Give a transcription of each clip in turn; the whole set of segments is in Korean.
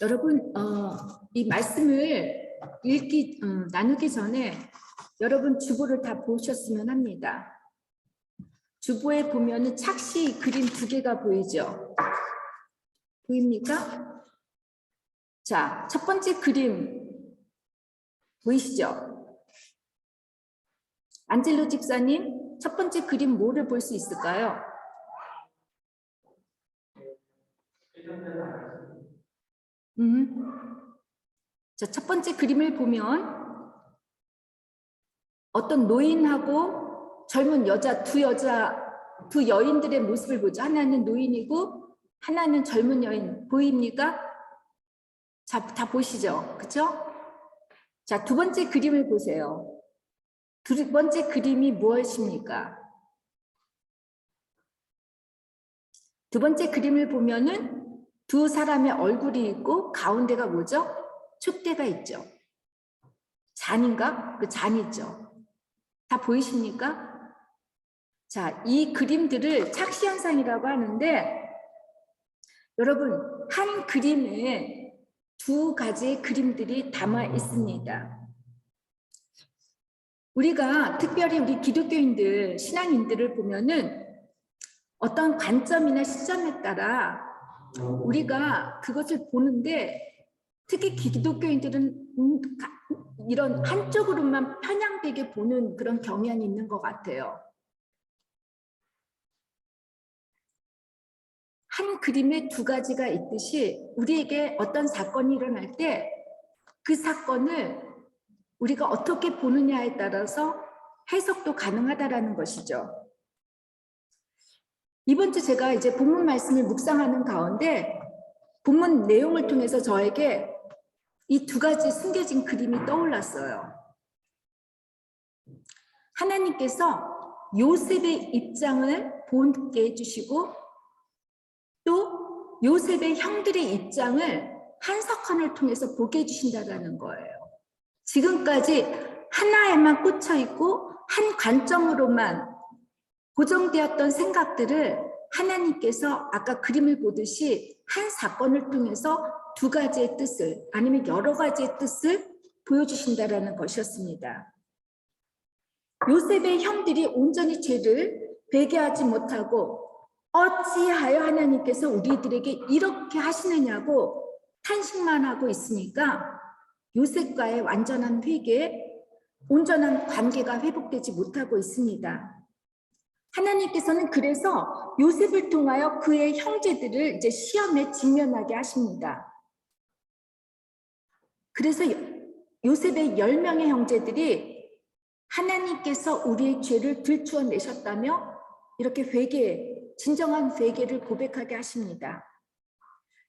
여러분, 이 말씀을 나누기 전에 여러분 주보를 다 보셨으면 합니다. 주보에 보면은 착시 그림 2개가 보이죠? 보입니까? 자, 첫 번째 그림 보이시죠? 안젤로 집사님, 첫 번째 그림 뭐를 볼 수 있을까요? 자, 첫 번째 그림을 보면 어떤 노인하고 젊은 두 여인들의 모습을 보죠. 하나는 노인이고 하나는 젊은 여인. 보입니까? 자, 다 보시죠. 그렇죠? 자, 두 번째 그림을 보세요. 두 번째 그림이 무엇입니까? 두 번째 그림을 보면은 두 사람의 얼굴이 있고 가운데가 뭐죠? 촛대가 있죠. 잔인가? 그 잔이죠. 다 보이십니까? 자, 이 그림들을 착시현상이라고 하는데 여러분, 한 그림에 2가지의 그림들이 담아 있습니다. 우리가 특별히 우리 기독교인들, 신앙인들을 보면은 어떤 관점이나 시점에 따라 우리가 그것을 보는데 특히 기독교인들은 이런 한쪽으로만 편향되게 보는 그런 경향이 있는 것 같아요. 한 그림에 2가지가 있듯이 우리에게 어떤 사건이 일어날 때 그 사건을 우리가 어떻게 보느냐에 따라서 해석도 가능하다라는 것이죠. 이번 주 제가 이제 본문 말씀을 묵상하는 가운데 본문 내용을 통해서 저에게 이 2가지 숨겨진 그림이 떠올랐어요. 하나님께서 요셉의 입장을 보게 해주시고 또 요셉의 형들의 입장을 한 사건을 통해서 보게 해주신다는 거예요. 지금까지 하나에만 꽂혀 있고 한 관점으로만 고정되었던 생각들을 하나님께서 아까 그림을 보듯이 한 사건을 통해서 2가지의 뜻을 아니면 여러 가지의 뜻을 보여주신다라는 것이었습니다. 요셉의 형들이 온전히 죄를 회개하지 못하고 어찌하여 하나님께서 우리들에게 이렇게 하시느냐고 탄식만 하고 있으니까 요셉과의 완전한 회개, 온전한 관계가 회복되지 못하고 있습니다. 하나님께서는 그래서 요셉을 통하여 그의 형제들을 이제 시험에 직면하게 하십니다. 그래서 요셉의 10명의 형제들이 하나님께서 우리의 죄를 들추어내셨다며 이렇게 진정한 회개를 고백하게 하십니다.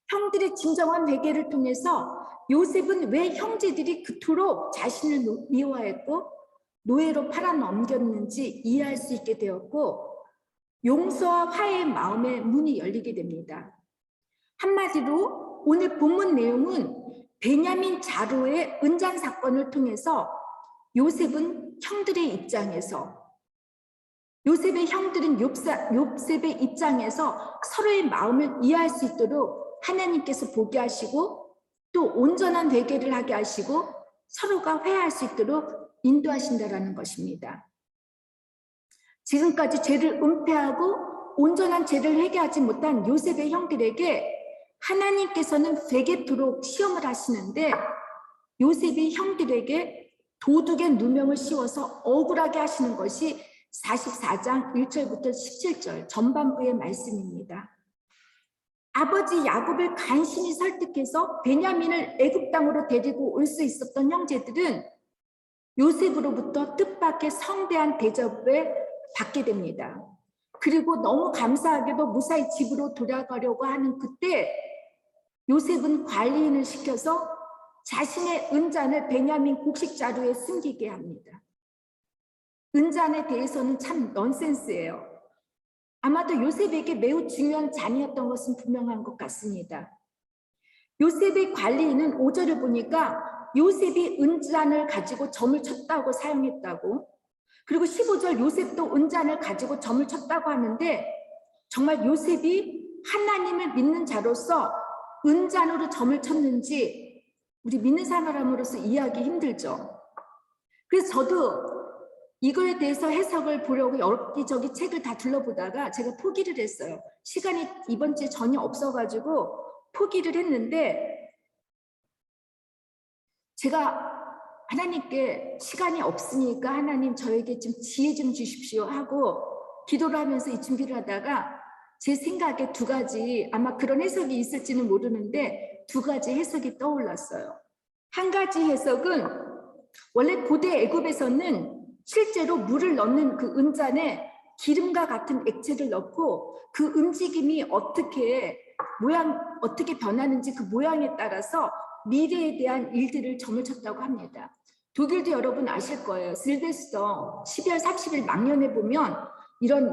형들의 진정한 회개를 통해서 요셉은 왜 형제들이 그토록 자신을 미워했고 노예로 팔아넘겼는지 이해할 수 있게 되었고 용서와 화해의 마음의 문이 열리게 됩니다. 한마디로 오늘 본문 내용은 베냐민 자로의 은잔 사건을 통해서 요셉은 형들의 입장에서 요셉의 형들은 요셉의 입장에서 서로의 마음을 이해할 수 있도록 하나님께서 보게 하시고 또 온전한 회개를 하게 하시고 서로가 회개할 수 있도록 인도하신다라는 것입니다. 지금까지 죄를 은폐하고 온전한 죄를 회개하지 못한 요셉의 형들에게 하나님께서는 회개토록 시험을 하시는데 요셉의 형들에게 도둑의 누명을 씌워서 억울하게 하시는 것이 44장 1절부터 17절 전반부의 말씀입니다. 아버지 야곱을 간신히 설득해서 베냐민을 애굽 땅으로 데리고 올 수 있었던 형제들은 요셉으로부터 뜻밖의 성대한 대접을 받게 됩니다. 그리고 너무 감사하게도 무사히 집으로 돌아가려고 하는 그때 요셉은 관리인을 시켜서 자신의 은잔을 베냐민 곡식 자루에 숨기게 합니다. 은잔에 대해서는 참 넌센스예요. 아마도 요셉에게 매우 중요한 잔이었던 것은 분명한 것 같습니다. 요셉의 관리인은 5절을 보니까 요셉이 은잔을 가지고 점을 쳤다고 사용했다고, 그리고 15절 요셉도 은잔을 가지고 점을 쳤다고 하는데 정말 요셉이 하나님을 믿는 자로서 은잔으로 점을 쳤는지 우리 믿는 사람으로서 이해하기 힘들죠. 그래서 저도 이거에 대해서 해석을 보려고 여기저기 책을 다 둘러보다가 제가 포기를 했어요. 시간이 이번 주에 전혀 없어가지고 포기를 했는데, 제가 하나님께 시간이 없으니까 하나님 저에게 좀 지혜 좀 주십시오 하고 기도를 하면서 이 준비를 하다가 제 생각에 두 가지, 아마 그런 해석이 있을지는 모르는데 두 가지 해석이 떠올랐어요. 한 가지 해석은 원래 고대 애굽에서는 실제로 물을 넣는 그 은잔에 기름과 같은 액체를 넣고 그 움직임이 어떻게 변하는지 그 모양에 따라서 미래에 대한 일들을 점을 쳤다고 합니다. 독일도 여러분 아실 거예요. 실베스터 12월 30일 망년에 보면 이런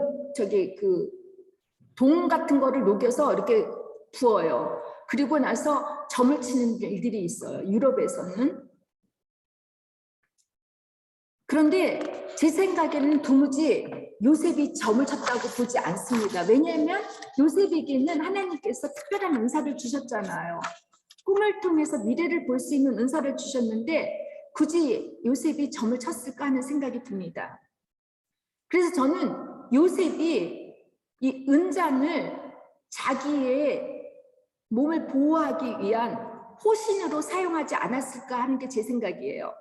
동 같은 거를 녹여서 이렇게 부어요. 그리고 나서 점을 치는 일들이 있어요. 유럽에서는. 그런데 제 생각에는 도무지 요셉이 점을 쳤다고 보지 않습니다. 왜냐하면 요셉에게는 하나님께서 특별한 은사를 주셨잖아요. 꿈을 통해서 미래를 볼 수 있는 은사를 주셨는데 굳이 요셉이 점을 쳤을까 하는 생각이 듭니다. 그래서 저는 요셉이 이 은잔을 자기의 몸을 보호하기 위한 호신으로 사용하지 않았을까 하는 게 제 생각이에요.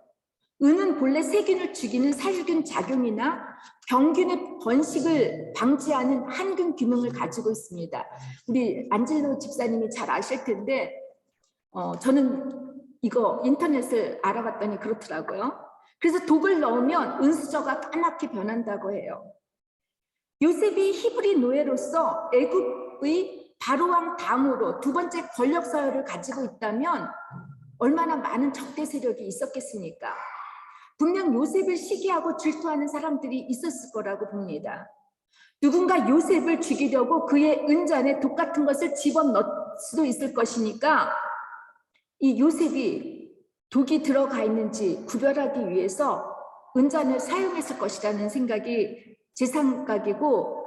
은은 본래 세균을 죽이는 살균 작용이나 병균의 번식을 방지하는 항균 기능을 가지고 있습니다. 우리 안젤로 집사님이 잘 아실 텐데 저는 이거 인터넷을 알아봤더니 그렇더라고요. 그래서 독을 넣으면 은수저가 까맣게 변한다고 해요. 요셉이 히브리 노예로서 애굽의 바로왕 다음으로 두 번째 권력 서열을 가지고 있다면 얼마나 많은 적대 세력이 있었겠습니까? 분명 요셉을 시기하고 질투하는 사람들이 있었을 거라고 봅니다. 누군가 요셉을 죽이려고 그의 은잔에 독 같은 것을 집어넣을 수도 있을 것이니까 이 요셉이 독이 들어가 있는지 구별하기 위해서 은잔을 사용했을 것이라는 생각이 제 생각이고,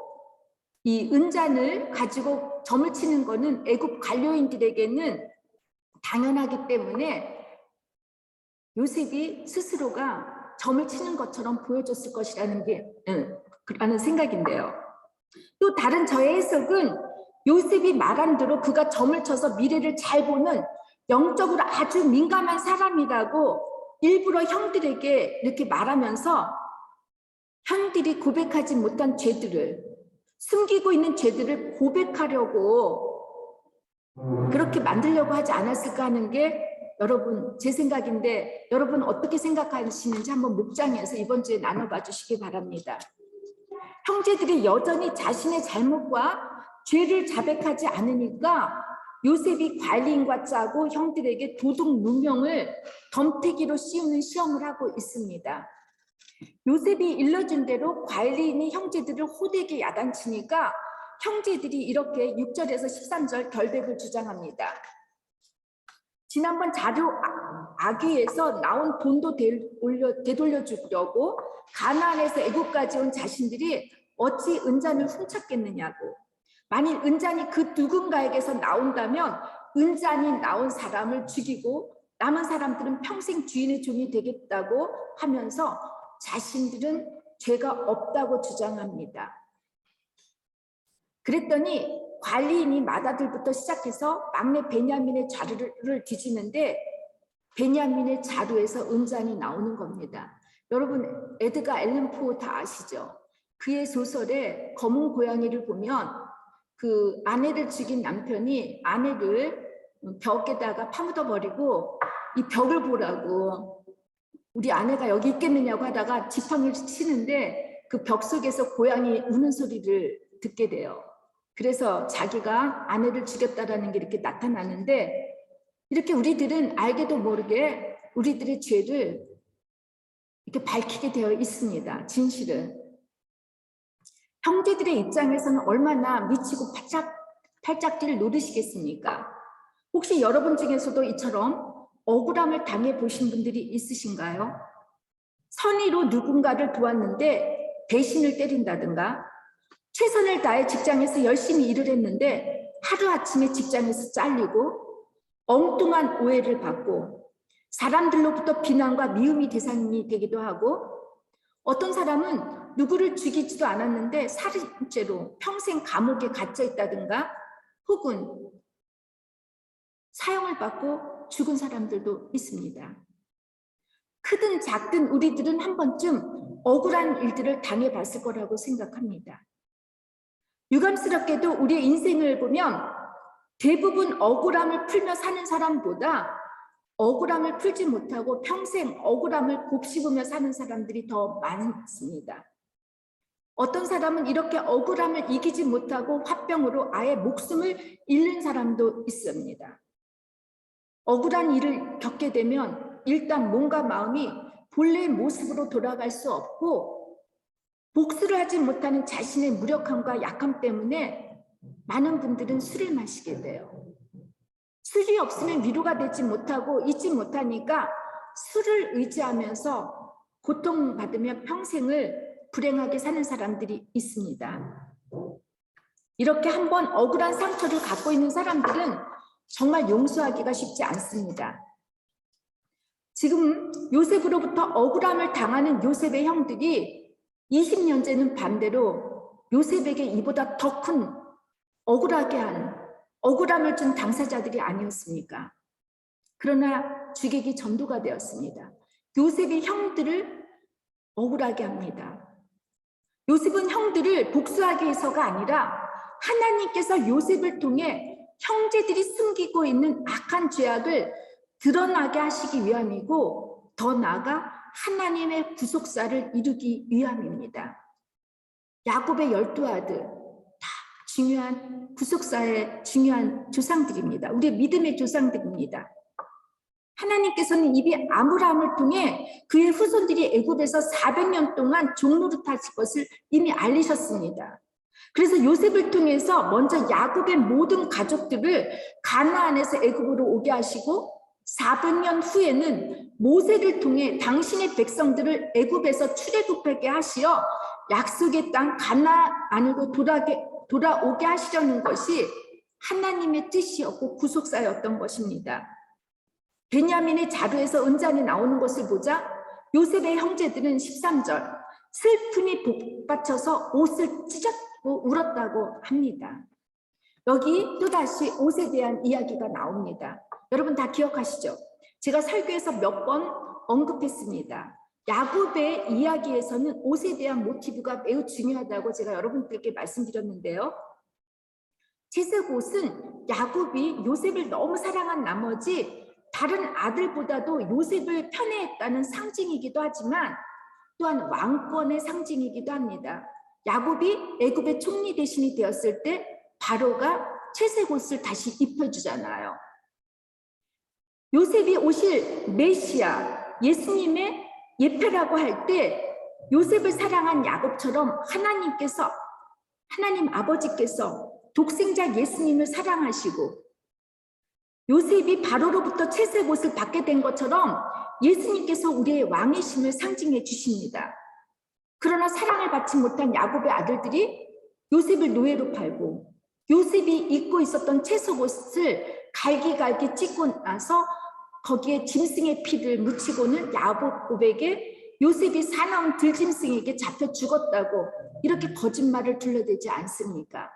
이 은잔을 가지고 점을 치는 것은 애굽 관료인들에게는 당연하기 때문에 요셉이 스스로가 점을 치는 것처럼 보여줬을 것이라는 라는 생각인데요. 또 다른 저의 해석은 요셉이 말한 대로 그가 점을 쳐서 미래를 잘 보는 영적으로 아주 민감한 사람이라고 일부러 형들에게 이렇게 말하면서 형들이 고백하지 못한 죄들을, 숨기고 있는 죄들을 고백하려고 그렇게 만들려고 하지 않았을까 하는 게 여러분 제 생각인데, 여러분 어떻게 생각하시는지 한번 묵상해서 이번 주에 나눠봐 주시기 바랍니다. 형제들이 여전히 자신의 잘못과 죄를 자백하지 않으니까 요셉이 관리인과 짜고 형들에게 도둑 누명을 덤태기로 씌우는 시험을 하고 있습니다. 요셉이 일러준 대로 관리인이 형제들을 호되게 야단치니까 형제들이 이렇게 6절에서 13절 결백을 주장합니다. 지난번 자료 아귀에서 나온 돈도 되돌려주려고 가나안에서 애굽까지 온 자신들이 어찌 은잔을 훔쳤겠느냐고. 만일 은잔이 그 누군가에게서 나온다면 은잔이 나온 사람을 죽이고 남은 사람들은 평생 주인의 종이 되겠다고 하면서 자신들은 죄가 없다고 주장합니다. 그랬더니 관리인이 맏아들부터 시작해서 막내 베냐민의 자루를 뒤지는데 베냐민의 자루에서 은잔이 나오는 겁니다. 여러분 에드가 앨런 포 다 아시죠? 그의 소설에 검은 고양이를 보면 그 아내를 죽인 남편이 아내를 벽에다가 파묻어 버리고 이 벽을 보라고, 우리 아내가 여기 있겠느냐고 하다가 지팡이를 치는데 그 벽 속에서 고양이 우는 소리를 듣게 돼요. 그래서 자기가 아내를 죽였다라는 게 이렇게 나타나는데, 이렇게 우리들은 알게도 모르게 우리들의 죄를 이렇게 밝히게 되어 있습니다. 진실은. 형제들의 입장에서는 얼마나 미치고 팔짝 뛸 노릇이겠습니까? 혹시 여러분 중에서도 이처럼 억울함을 당해 보신 분들이 있으신가요? 선의로 누군가를 도왔는데 배신을 때린다든가, 최선을 다해 직장에서 열심히 일을 했는데 하루아침에 직장에서 잘리고, 엉뚱한 오해를 받고 사람들로부터 비난과 미움이 대상이 되기도 하고, 어떤 사람은 누구를 죽이지도 않았는데 살인죄로 평생 감옥에 갇혀 있다든가, 혹은 사형을 받고 죽은 사람들도 있습니다. 크든 작든 우리들은 한 번쯤 억울한 일들을 당해봤을 거라고 생각합니다. 유감스럽게도 우리의 인생을 보면 대부분 억울함을 풀며 사는 사람보다 억울함을 풀지 못하고 평생 억울함을 곱씹으며 사는 사람들이 더 많습니다. 어떤 사람은 이렇게 억울함을 이기지 못하고 화병으로 아예 목숨을 잃는 사람도 있습니다. 억울한 일을 겪게 되면 일단 몸과 마음이 본래의 모습으로 돌아갈 수 없고, 복수를 하지 못하는 자신의 무력함과 약함 때문에 많은 분들은 술을 마시게 돼요. 술이 없으면 위로가 되지 못하고 잊지 못하니까 술을 의지하면서 고통받으며 평생을 불행하게 사는 사람들이 있습니다. 이렇게 한번 억울한 상처를 갖고 있는 사람들은 정말 용서하기가 쉽지 않습니다. 지금 요셉으로부터 억울함을 당하는 요셉의 형들이 20년째는 반대로 요셉에게 이보다 더 큰 억울하게 한, 억울함을 준 당사자들이 아니었습니까? 그러나 주객이 전도가 되었습니다. 요셉이 형들을 억울하게 합니다. 요셉은 형들을 복수하기 위해서가 아니라 하나님께서 요셉을 통해 형제들이 숨기고 있는 악한 죄악을 드러나게 하시기 위함이고, 더 나아가 하나님의 구속사를 이루기 위함입니다. 야곱의 12아들, 다 중요한 구속사의 중요한 조상들입니다. 우리의 믿음의 조상들입니다. 하나님께서는 이미 아브라함을 통해 그의 후손들이 애굽에서 400년 동안 종노릇하실 것을 이미 알리셨습니다. 그래서 요셉을 통해서 먼저 야곱의 모든 가족들을 가나안에서 애굽으로 오게 하시고, 400년 후에는 모세를 통해 당신의 백성들을 애굽에서 출애굽하게 하시어 약속의 땅 가나안으로 돌아오게 하시려는 것이 하나님의 뜻이었고 구속사였던 것입니다. 베냐민의 자루에서 은잔이 나오는 것을 보자 요셉의 형제들은 13절, 슬픔이 복받쳐서 옷을 찢었고 울었다고 합니다. 여기 또다시 옷에 대한 이야기가 나옵니다. 여러분 다 기억하시죠? 제가 설교에서 몇 번 언급했습니다. 야곱의 이야기에서는 옷에 대한 모티브가 매우 중요하다고 제가 여러분들께 말씀드렸는데요. 채색 옷은 야곱이 요셉을 너무 사랑한 나머지 다른 아들보다도 요셉을 편애했다는 상징이기도 하지만 또한 왕권의 상징이기도 합니다. 야곱이 애굽의 총리 대신이 되었을 때 바로가 채색 옷을 다시 입혀주잖아요. 요셉이 오실 메시아, 예수님의 예표라고 할 때 요셉을 사랑한 야곱처럼 하나님 아버지께서 독생자 예수님을 사랑하시고, 요셉이 바로로부터 채색 옷을 받게 된 것처럼 예수님께서 우리의 왕이심을 상징해 주십니다. 그러나 사랑을 받지 못한 야곱의 아들들이 요셉을 노예로 팔고, 요셉이 입고 있었던 채색 옷을 갈기갈기 찢고 나서 거기에 짐승의 피를 묻히고는 야곱에게 요셉이 사나운 들짐승에게 잡혀 죽었다고 이렇게 거짓말을 둘러대지 않습니까?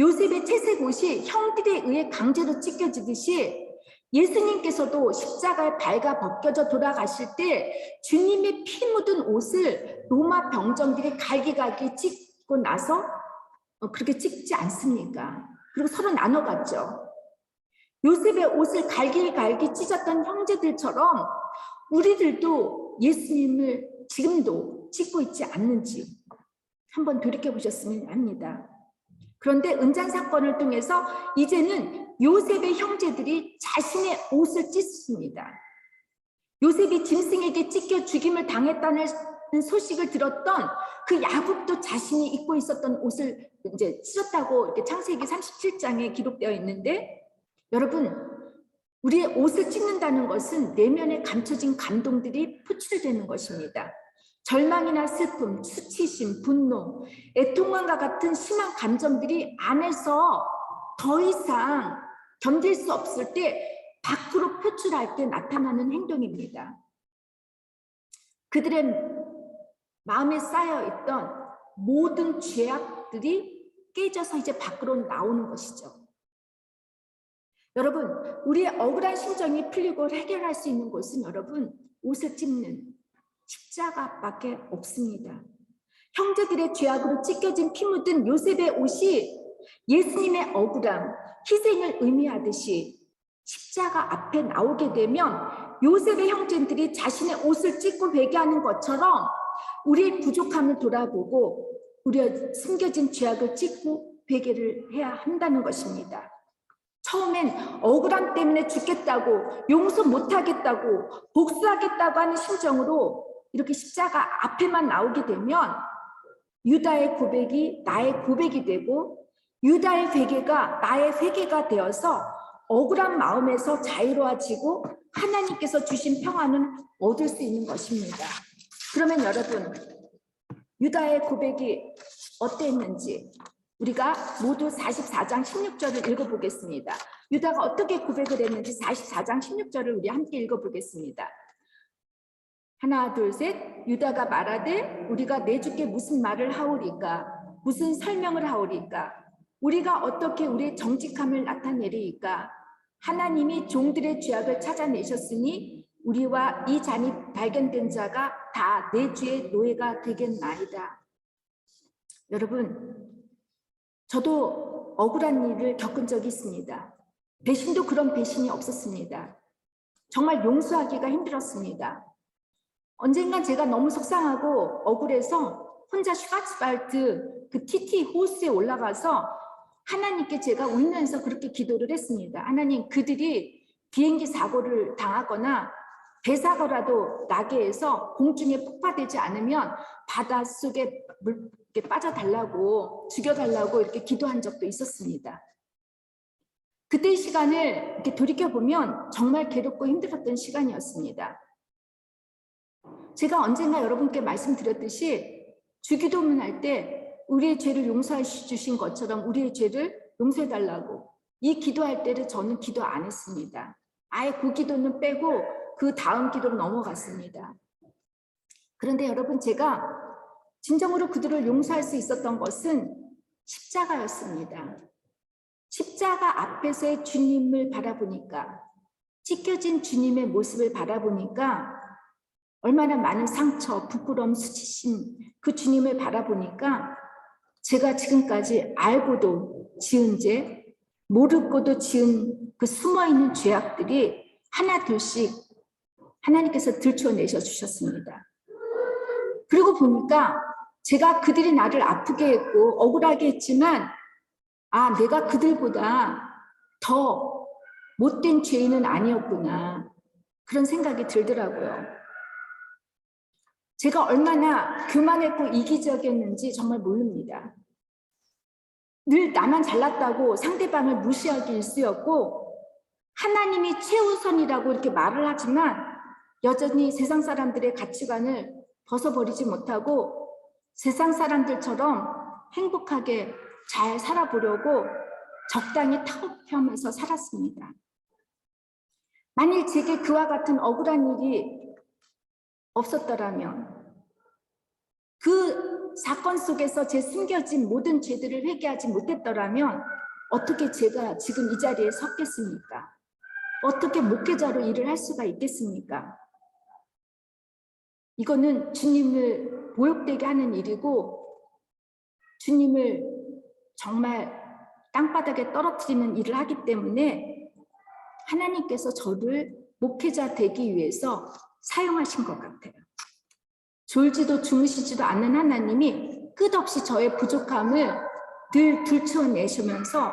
요셉의 채색 옷이 형들에 의해 강제로 찢겨지듯이 예수님께서도 십자가에 발가 벗겨져 돌아가실 때 주님의 피 묻은 옷을 로마 병정들이 갈기갈기 찢고 나서 그렇게 찢지 않습니까? 그리고 서로 나눠갔죠. 요셉의 옷을 갈기갈기 찢었던 형제들처럼 우리들도 예수님을 지금도 찢고 있지 않는지 한번 돌이켜보셨으면 합니다. 그런데 은잔 사건을 통해서 이제는 요셉의 형제들이 자신의 옷을 찢습니다. 요셉이 짐승에게 찢겨 죽임을 당했다는 소식을 들었던 그 야곱도 자신이 입고 있었던 옷을 이제 찢었다고 이렇게 창세기 37장에 기록되어 있는데, 여러분, 우리의 옷을 찢는다는 것은 내면에 감춰진 감동들이 표출되는 것입니다. 절망이나 슬픔, 수치심, 분노, 애통함과 같은 심한 감정들이 안에서 더 이상 견딜 수 없을 때 밖으로 표출할 때 나타나는 행동입니다. 그들의 마음에 쌓여있던 모든 죄악들이 깨져서 이제 밖으로 나오는 것이죠. 여러분, 우리의 억울한 심정이 풀리고 해결할 수 있는 곳은 여러분, 옷을 찢는 십자가밖에 없습니다. 형제들의 죄악으로 찢겨진 피 묻은 요셉의 옷이 예수님의 억울함, 희생을 의미하듯이 십자가 앞에 나오게 되면 요셉의 형제들이 자신의 옷을 찢고 회개하는 것처럼 우리의 부족함을 돌아보고 우리의 숨겨진 죄악을 찢고 회개를 해야 한다는 것입니다. 처음엔 억울함 때문에 죽겠다고, 용서 못하겠다고, 복수하겠다고 하는 심정으로 이렇게 십자가 앞에만 나오게 되면 유다의 고백이 나의 고백이 되고 유다의 회개가 나의 회개가 되어서 억울한 마음에서 자유로워지고 하나님께서 주신 평안은 얻을 수 있는 것입니다. 그러면 여러분, 유다의 고백이 어땠는지 우리가 모두 44장 16절을 읽어보겠습니다. 유다가 어떻게 고백을 했는지 44장 16절을 우리 함께 읽어보겠습니다. 하나, 둘, 셋. 유다가 말하되 우리가 내 주께 무슨 말을 하오리까? 무슨 설명을 하오리까? 우리가 어떻게 우리의 정직함을 나타내리이까? 하나님이 종들의 죄악을 찾아내셨으니 우리와 이 잔이 발견된 자가 다 내 주의 노예가 되겠나이다. 여러분, 저도 억울한 일을 겪은 적이 있습니다. 배신도 그런 배신이 없었습니다. 정말 용서하기가 힘들었습니다. 언젠간 제가 너무 속상하고 억울해서 혼자 슈바츠발트 그 TT 호수에 올라가서 하나님께 제가 울면서 그렇게 기도를 했습니다. 하나님, 그들이 비행기 사고를 당하거나 배사고라도 나게 해서 공중에 폭파되지 않으면 바닷속에 물에 빠져달라고, 죽여달라고 이렇게 기도한 적도 있었습니다. 그때의 시간을 이렇게 돌이켜보면 정말 괴롭고 힘들었던 시간이었습니다. 제가 언젠가 여러분께 말씀드렸듯이 주기도문 할 때 우리의 죄를 용서해 주신 것처럼 우리의 죄를 용서해달라고 이 기도할 때를 저는 기도 안 했습니다. 아예 그 기도는 빼고 그 다음 기도로 넘어갔습니다. 그런데 여러분, 제가 진정으로 그들을 용서할 수 있었던 것은 십자가였습니다. 십자가 앞에서의 주님을 바라보니까, 찢겨진 주님의 모습을 바라보니까 얼마나 많은 상처, 부끄러움, 수치심 그 주님을 바라보니까 제가 지금까지 알고도 지은 죄, 모르고도 지은 그 숨어있는 죄악들이 하나 둘씩 하나님께서 들춰내셔 주셨습니다. 그리고 보니까 제가 그들이 나를 아프게 했고 억울하게 했지만 내가 그들보다 더 못된 죄인은 아니었구나, 그런 생각이 들더라고요. 제가 얼마나 교만했고 이기적이었는지 정말 모릅니다. 늘 나만 잘났다고 상대방을 무시하기 일쑤였고 하나님이 최우선이라고 이렇게 말을 하지만 여전히 세상 사람들의 가치관을 벗어버리지 못하고 세상 사람들처럼 행복하게 잘 살아보려고 적당히 타협하면서 살았습니다. 만일 제게 그와 같은 억울한 일이 없었더라면, 그 사건 속에서 제 숨겨진 모든 죄들을 회개하지 못했더라면 어떻게 제가 지금 이 자리에 섰겠습니까? 어떻게 목회자로 일을 할 수가 있겠습니까? 이거는 주님을 모욕되게 하는 일이고 주님을 정말 땅바닥에 떨어뜨리는 일을 하기 때문에 하나님께서 저를 목회자 되기 위해서 사용하신 것 같아요. 졸지도 주무시지도 않는 하나님이 끝없이 저의 부족함을 늘 들춰내시면서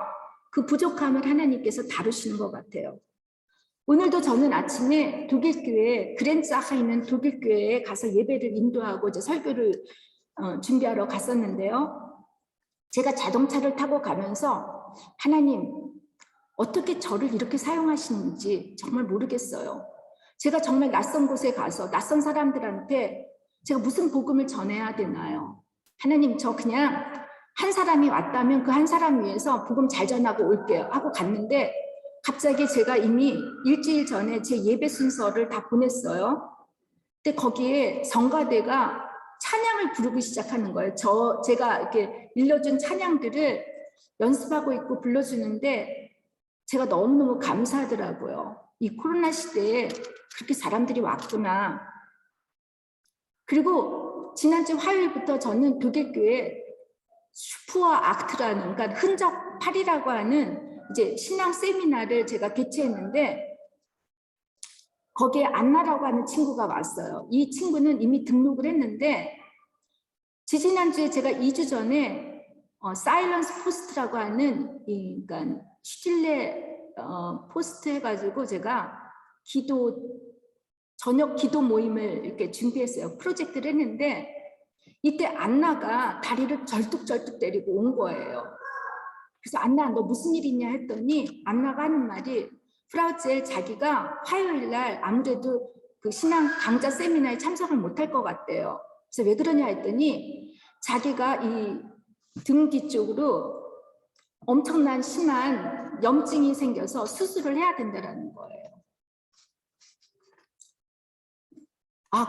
그 부족함을 하나님께서 다루시는 것 같아요. 오늘도 저는 아침에 독일교회 그랜츠아하에 있는 독일교회에 가서 예배를 인도하고 이제 설교를 준비하러 갔었는데요. 제가 자동차를 타고 가면서 하나님, 어떻게 저를 이렇게 사용하시는지 정말 모르겠어요. 제가 정말 낯선 곳에 가서 낯선 사람들한테 제가 무슨 복음을 전해야 되나요? 하나님, 저 그냥 한 사람이 왔다면 그 한 사람 위해서 복음 잘 전하고 올게요 하고 갔는데 갑자기 제가 이미 일주일 전에 제 예배 순서를 다 보냈어요. 근데 거기에 성가대가 찬양을 부르기 시작하는 거예요. 제가 이렇게 일러준 찬양들을 연습하고 있고 불러주는데 제가 너무너무 감사하더라고요. 이 코로나 시대에 그렇게 사람들이 왔구나. 그리고 지난주 화요일부터 저는 독일교회 슈퍼 악트라는, 그러니까 흔적8이라고 하는 이제 신앙 세미나를 제가 개최했는데 거기에 안나라고 하는 친구가 왔어요. 이 친구는 이미 등록을 했는데 지지난주에 제가 2주 전에 사일런스 포스트라고 하는 그러니까 슈틸레 포스트 해가지고 제가 저녁 기도 모임을 이렇게 준비했어요. 프로젝트를 했는데 이때 안나가 다리를 절뚝절뚝 때리고 온 거예요. 그래서 안나 너 무슨 일 있냐 했더니 안나가 하는 말이 프라우젤 자기가 화요일 날 아무래도 그 신앙 강좌 세미나에 참석을 못할 것 같대요. 그래서 왜 그러냐 했더니 자기가 이 등 뒤쪽으로 엄청난 심한 염증이 생겨서 수술을 해야 된다는 거예요.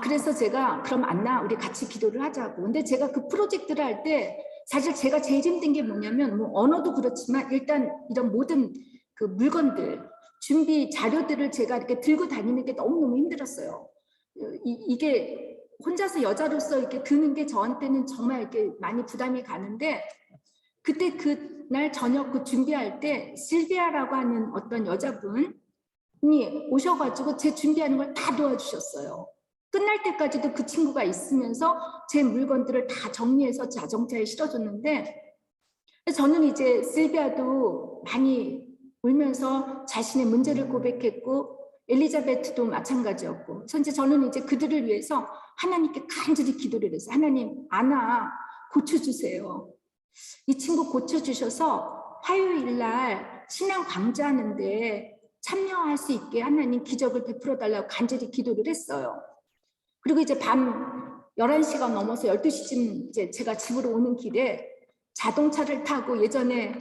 그래서 제가 그럼 안나 우리 같이 기도를 하자고. 근데 제가 그 프로젝트를 할 때 사실 제가 제일 힘든 게 뭐냐면 뭐 언어도 그렇지만 일단 이런 모든 그 물건들 준비 자료들을 제가 이렇게 들고 다니는 게 너무너무 힘들었어요. 이게 혼자서 여자로서 이렇게 드는 게 저한테는 정말 이렇게 많이 부담이 가는데 그때 그날 저녁 그 준비할 때 실비아라고 하는 어떤 여자분이 오셔가지고 제 준비하는 걸 다 도와주셨어요. 끝날 때까지도 그 친구가 있으면서 제 물건들을 다 정리해서 자동차에 실어줬는데 저는 이제 실비아도 많이 울면서 자신의 문제를 고백했고 엘리자베트도 마찬가지였고 그래서 이제 저는 이제 그들을 위해서 하나님께 간절히 기도를 했어요. 하나님 아나 고쳐주세요. 이 친구 고쳐주셔서 화요일 날 신앙 강좌하는데 참여할 수 있게 하나님 기적을 베풀어 달라고 간절히 기도를 했어요. 그리고 이제 밤 11시가 넘어서 12시쯤 이제 제가 집으로 오는 길에 자동차를 타고 예전에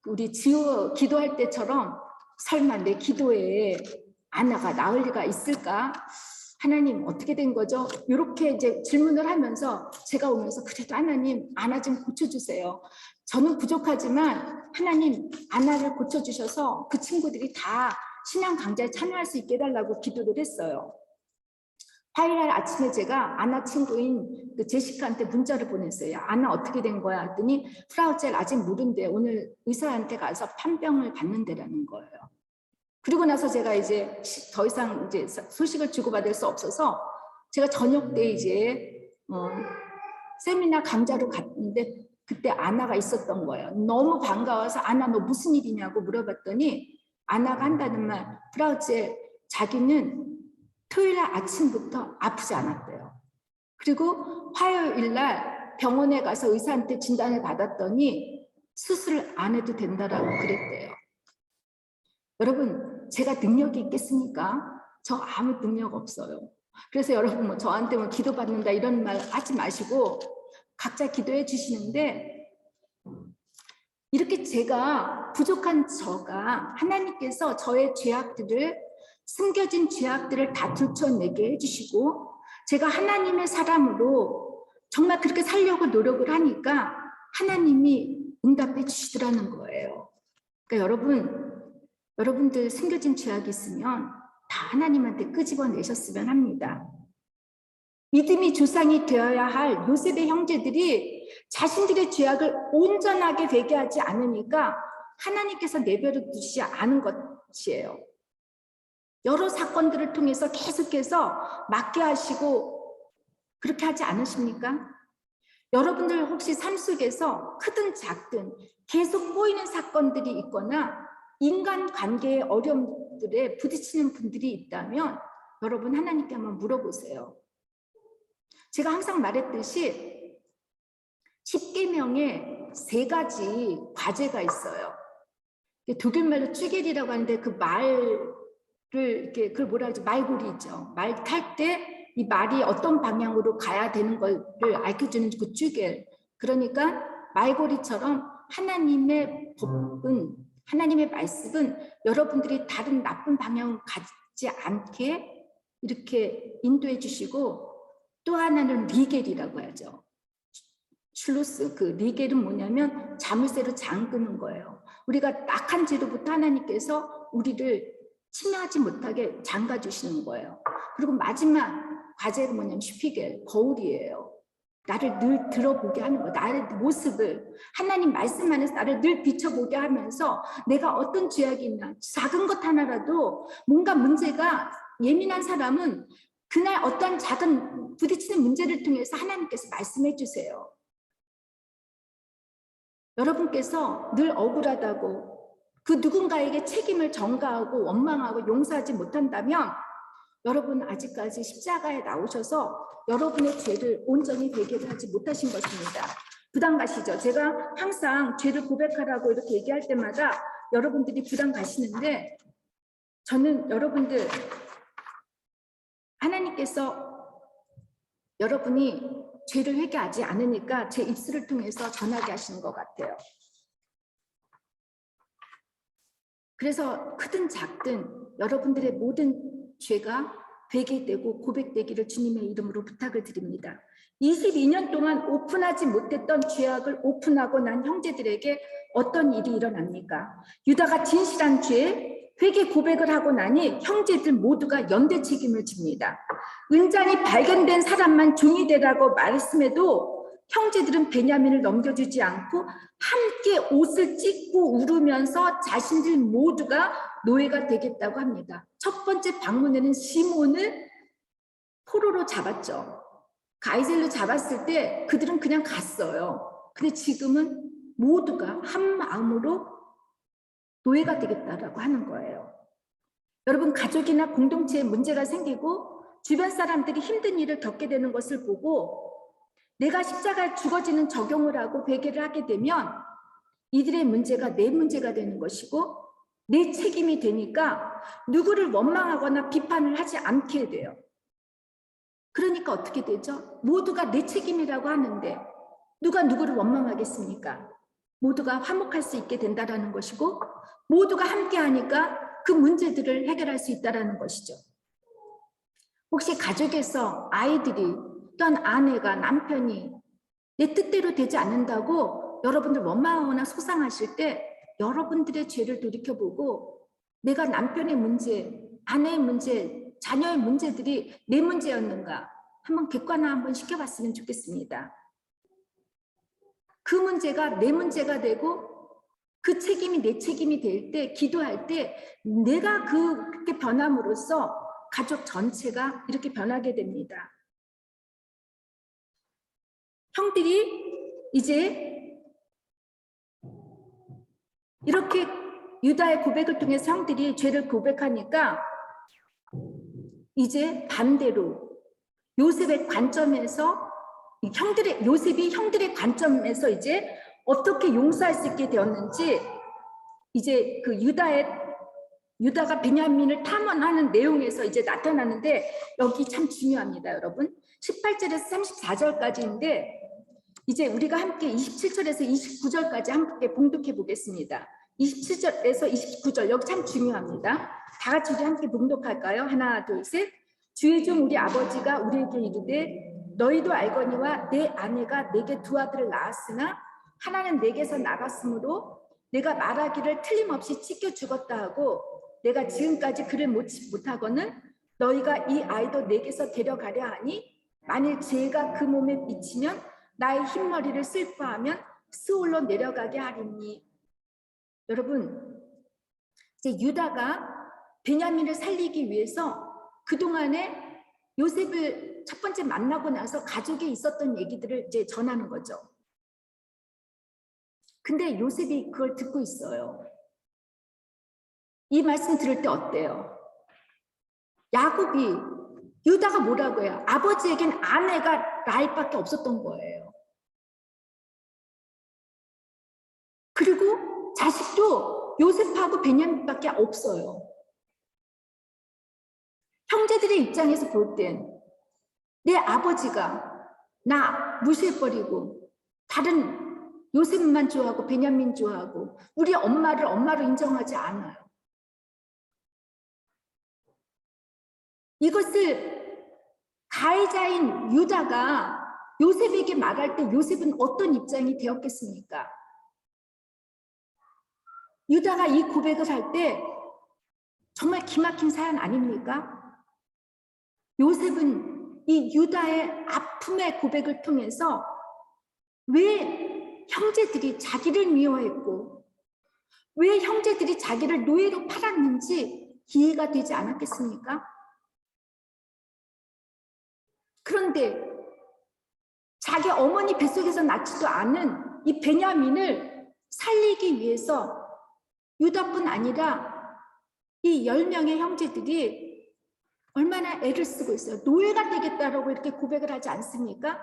우리 지호 기도할 때처럼 설마 내 기도에 아나가 나을 리가 있을까? 하나님 어떻게 된 거죠? 이렇게 이제 질문을 하면서 제가 오면서 그래도 하나님 아나 좀 고쳐주세요. 저는 부족하지만 하나님 아나를 고쳐주셔서 그 친구들이 다 신앙 강좌에 참여할 수 있게 해달라고 기도를 했어요. 화요일 아침에 제가 아나 친구인 그 제시카한테 문자를 보냈어요. 아나 어떻게 된 거야? 했더니 프라우젤 아직 모른대. 오늘 의사한테 가서 판병을 받는데라는 거예요. 그리고 나서 제가 이제 더 이상 이제 소식을 주고받을 수 없어서 제가 저녁 때 이제 세미나 강좌로 갔는데 그때 아나가 있었던 거예요. 너무 반가워서 아나 너 무슨 일이냐고 물어봤더니 아나가 한다는 말 프라우젤 자기는 토요일 아침부터 아프지 않았대요. 그리고 화요일 날 병원에 가서 의사한테 진단을 받았더니 수술을 안 해도 된다라고 그랬대요. 여러분 제가 능력이 있겠습니까? 저 아무 능력 없어요. 그래서 여러분 뭐 저한테 뭐 기도받는다 이런 말 하지 마시고 각자 기도해 주시는데 이렇게 제가 부족한 저가 하나님께서 저의 죄악들을 숨겨진 죄악들을 다 들춰내게 해주시고 제가 하나님의 사람으로 정말 그렇게 살려고 노력을 하니까 하나님이 응답해 주시더라는 거예요. 그러니까 여러분들 숨겨진 죄악이 있으면 다 하나님한테 끄집어내셨으면 합니다. 믿음이 조상이 되어야 할 요셉의 형제들이 자신들의 죄악을 온전하게 되게 하지 않으니까 하나님께서 내버려 두시지 않은 것이에요. 여러 사건들을 통해서 계속해서 맡게 하시고 그렇게 하지 않으십니까? 여러분들 혹시 삶 속에서 크든 작든 계속 보이는 사건들이 있거나 인간관계의 어려움들에 부딪히는 분들이 있다면 여러분 하나님께 한번 물어보세요. 제가 항상 말했듯이 10계명에 3가지 과제가 있어요. 독일말로 쭈겔이라고 하는데 그 말을 이렇게 그걸 뭐라 하죠? 말고리 있죠. 말 탈 때 이 말이 어떤 방향으로 가야 되는 걸 알려주는 그 쭈겔. 그러니까 말고리처럼 하나님의 법은 하나님의 말씀은 여러분들이 다른 나쁜 방향을 가지 않게 이렇게 인도해 주시고, 또 하나는 리겔이라고 하죠. 슐루스, 그 리겔은 뭐냐면 자물쇠로 잠그는 거예요. 우리가 악한 죄로부터 하나님께서 우리를 침해하지 못하게 잠가 주시는 거예요. 그리고 마지막 과제는 뭐냐면 슈피겔, 거울이에요. 나를 늘 들어보게 하는 거, 나의 모습을, 하나님 말씀 안에서 나를 늘 비춰보게 하면서 내가 어떤 죄악이 있나, 작은 것 하나라도 뭔가 문제가, 예민한 사람은 그날 어떤 작은 부딪히는 문제를 통해서 하나님께서 말씀해 주세요. 여러분께서 늘 억울하다고 그 누군가에게 책임을 전가하고 원망하고 용서하지 못한다면 여러분 아직까지 십자가에 나오셔서 여러분의 죄를 온전히 회개하지 못하신 것입니다. 부담 가시죠? 제가 항상 죄를 고백하라고 이렇게 얘기할 때마다 여러분들이 부담 가시는데, 저는 여러분들, 하나님께서 여러분이 죄를 회개하지 않으니까 제 입술을 통해서 전하게 하시는 것 같아요. 그래서 크든 작든 여러분들의 모든 죄가 회개되고 고백되기를 주님의 이름으로 부탁을 드립니다. 22년 동안 오픈하지 못했던 죄악을 오픈하고 난 형제들에게 어떤 일이 일어납니까? 유다가 진실한 죄, 회개 고백을 하고 나니 형제들 모두가 연대 책임을 집니다. 은장이 발견된 사람만 종이 되라고 말씀해도 형제들은 베냐민을 넘겨주지 않고 함께 옷을 찢고 울으면서 자신들 모두가 노예가 되겠다고 합니다. 첫 번째 방문에는 시몬을 포로로 잡았죠. 가이셀로 잡았을 때 그들은 그냥 갔어요. 근데 지금은 모두가 한 마음으로 노예가 되겠다라고 하는 거예요. 여러분, 가족이나 공동체에 문제가 생기고 주변 사람들이 힘든 일을 겪게 되는 것을 보고 내가 십자가에 죽어지는 적용을 하고 회개를 하게 되면 이들의 문제가 내 문제가 되는 것이고 내 책임이 되니까 누구를 원망하거나 비판을 하지 않게 돼요. 그러니까 어떻게 되죠? 모두가 내 책임이라고 하는데 누가 누구를 원망하겠습니까? 모두가 화목할 수 있게 된다는 것이고 모두가 함께 하니까 그 문제들을 해결할 수 있다는 것이죠. 혹시 가족에서 아이들이 또한 아내가, 남편이 내 뜻대로 되지 않는다고 여러분들 원망하거나 속상하실 때 여러분들의 죄를 돌이켜보고 내가 남편의 문제, 아내의 문제, 자녀의 문제들이 내 문제였는가 한번 객관화 한번 시켜봤으면 좋겠습니다. 그 문제가 내 문제가 되고 그 책임이 내 책임이 될 때, 기도할 때 내가 그렇게 변함으로써 가족 전체가 이렇게 변하게 됩니다. 형들이 이제 이렇게 유다의 고백을 통해서 형들이 죄를 고백하니까 이제 반대로 요셉의 관점에서 요셉이 형들의 관점에서 이제 어떻게 용서할 수 있게 되었는지 이제 그 유다가 베냐민을 탐험하는 내용에서 이제 나타나는데 여기 참 중요합니다, 여러분. 18절에서 34절까지인데 이제 우리가 함께 27절에서 29절까지 함께 봉독해 보겠습니다. 27절에서 29절 여기 참 중요합니다. 다 같이 우리 함께 봉독할까요? 하나, 둘, 셋. 주의 종 우리 아버지가 우리에게 이르되 너희도 알거니와 내 아내가 내게 두 아들을 낳았으나 하나는 내게서 나갔으므로 내가 말하기를 틀림없이 찢겨 죽었다 하고 내가 지금까지 그를 못하거늘 너희가 이 아이도 내게서 데려가려 하니 만일 죄가 그 몸에 미치면 나의 흰머리를 슬퍼하면 스올로 내려가게 하리니. 여러분, 이제 유다가 베냐민을 살리기 위해서 그동안에 요셉을 첫 번째 만나고 나서 가족에 있었던 얘기들을 이제 전하는 거죠. 근데 요셉이 그걸 듣고 있어요. 이 말씀 들을 때 어때요? 야곱이, 유다가 뭐라고 해요? 아버지에겐 아내가 라헬밖에 없었던 거예요. 그리고 자식도 요셉하고 베냐민밖에 없어요. 형제들의 입장에서 볼 땐 내 아버지가 나 무시해버리고 다른 요셉만 좋아하고 베냐민 좋아하고 우리 엄마를 엄마로 인정하지 않아요. 이것을 가해자인 유다가 요셉에게 말할 때 요셉은 어떤 입장이 되었겠습니까? 유다가 이 고백을 할 때 정말 기막힌 사연 아닙니까? 요셉은 이 유다의 아픔의 고백을 통해서 왜 형제들이 자기를 미워했고 왜 형제들이 자기를 노예로 팔았는지 이해가 되지 않았겠습니까? 그런데 자기 어머니 뱃속에서 낳지도 않은 이 베냐민을 살리기 위해서 유다뿐 아니라 이 10명의 형제들이 얼마나 애를 쓰고 있어요. 노예가 되겠다라고 이렇게 고백을 하지 않습니까?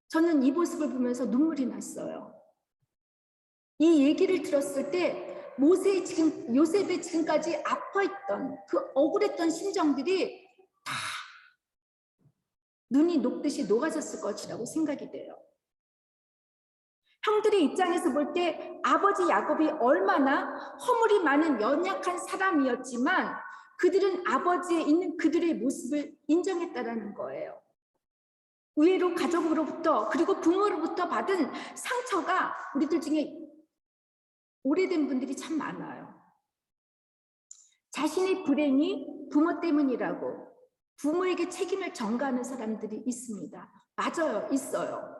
저는 이 모습을 보면서 눈물이 났어요. 이 얘기를 들었을 때 요셉의 지금까지 아파했던 그 억울했던 심정들이 다 눈이 녹듯이 녹아졌을 것이라고 생각이 돼요. 형들의 입장에서 볼 때 아버지 야곱이 얼마나 허물이 많은 연약한 사람이었지만 그들은 아버지에 있는 그들의 모습을 인정했다라는 거예요. 의외로 가족으로부터 그리고 부모로부터 받은 상처가 우리들 중에 오래된 분들이 참 많아요. 자신의 불행이 부모 때문이라고 부모에게 책임을 전가하는 사람들이 있습니다. 맞아요, 있어요.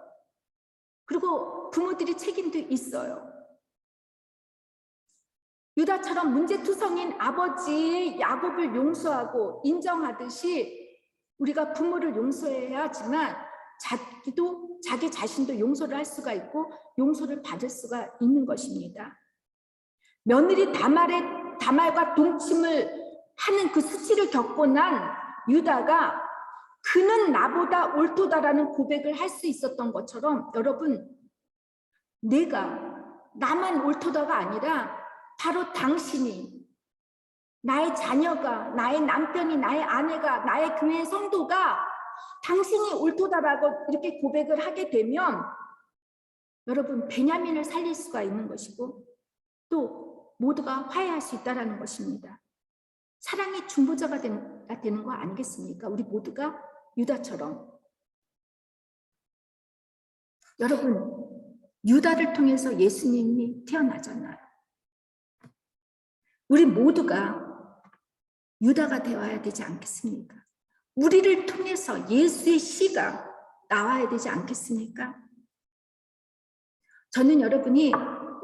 그리고 부모들이 책임도 있어요. 유다처럼 문제투성인 아버지의 야곱을 용서하고 인정하듯이 우리가 부모를 용서해야 하지만 자기 자신도 용서를 할 수가 있고 용서를 받을 수가 있는 것입니다. 며느리 다말과 동침을 하는 그 수치를 겪고 난 유다가 그는 나보다 옳도다라는 고백을 할 수 있었던 것처럼 여러분, 나만 옳도다가 아니라 바로 당신이, 나의 자녀가, 나의 남편이, 나의 아내가, 나의 교회 성도가 당신이 옳도다라고 이렇게 고백을 하게 되면 여러분, 베냐민을 살릴 수가 있는 것이고 또 모두가 화해할 수 있다는 것입니다. 사랑의 중보자가 되는 거 아니겠습니까? 우리 모두가 유다처럼. 여러분, 유다를 통해서 예수님이 태어나잖아요. 우리 모두가 유다가 되어야 되지 않겠습니까? 우리를 통해서 예수의 씨가 나와야 되지 않겠습니까? 저는 여러분이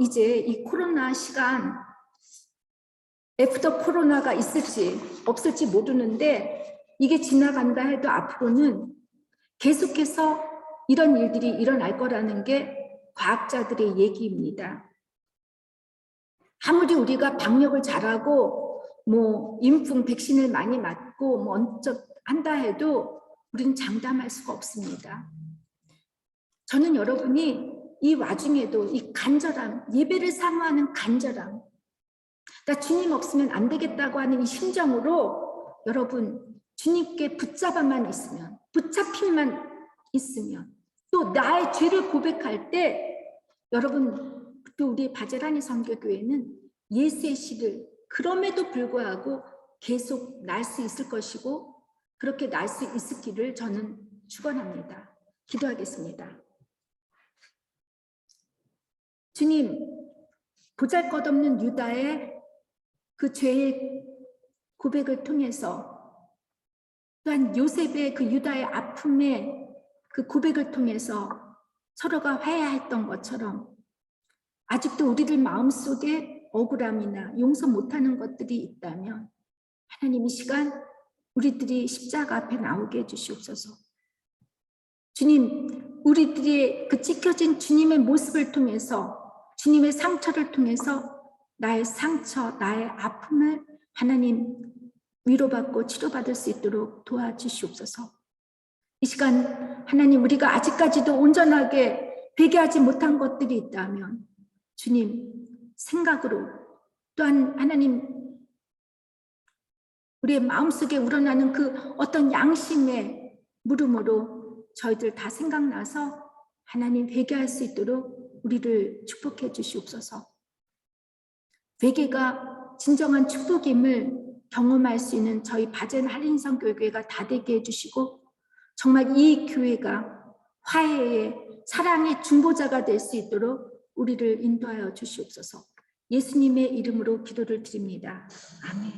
이제 이 코로나 시간, 애프터 코로나가 있을지 없을지 모르는데 이게 지나간다 해도 앞으로는 계속해서 이런 일들이 일어날 거라는 게 과학자들의 얘기입니다. 아무리 우리가 방역을 잘하고 인품 백신을 많이 맞고 언뜻 한다 해도 우리는 장담할 수가 없습니다. 저는 여러분이 이 와중에도 이 간절함, 예배를 사모하는 간절함, 나 주님 없으면 안 되겠다고 하는 이 심정으로 여러분 주님께 붙잡아만 있으면, 붙잡힐만 있으면, 또 나의 죄를 고백할 때 여러분, 또 우리 바젤하니 선교교회는 예수의 씨를 그럼에도 불구하고 계속 날 수 있을 것이고 그렇게 날 수 있기를 저는 축원합니다. 기도하겠습니다. 주님, 보잘것없는 유다의 그 죄의 고백을 통해서 또한 요셉의 그 유다의 아픔의 그 고백을 통해서 서로가 화해했던 것처럼 아직도 우리들 마음속에 억울함이나 용서 못하는 것들이 있다면 하나님, 이 시간 우리들이 십자가 앞에 나오게 해주시옵소서. 주님, 우리들의 그 찢겨진 주님의 모습을 통해서, 주님의 상처를 통해서 나의 상처, 나의 아픔을 하나님 위로받고 치료받을 수 있도록 도와주시옵소서. 이 시간 하나님, 우리가 아직까지도 온전하게 회개하지 못한 것들이 있다면 주님, 생각으로 또한 하나님 우리의 마음속에 우러나는 그 어떤 양심의 물음으로 저희들 다 생각나서 하나님 회개할 수 있도록 우리를 축복해 주시옵소서. 회개가 진정한 축복임을 경험할 수 있는 저희 바젠 한인성 교회가 다 되게 해주시고, 정말 이 교회가 화해의 사랑의 중보자가 될 수 있도록 우리를 인도하여 주시옵소서. 예수님의 이름으로 기도를 드립니다. 아멘.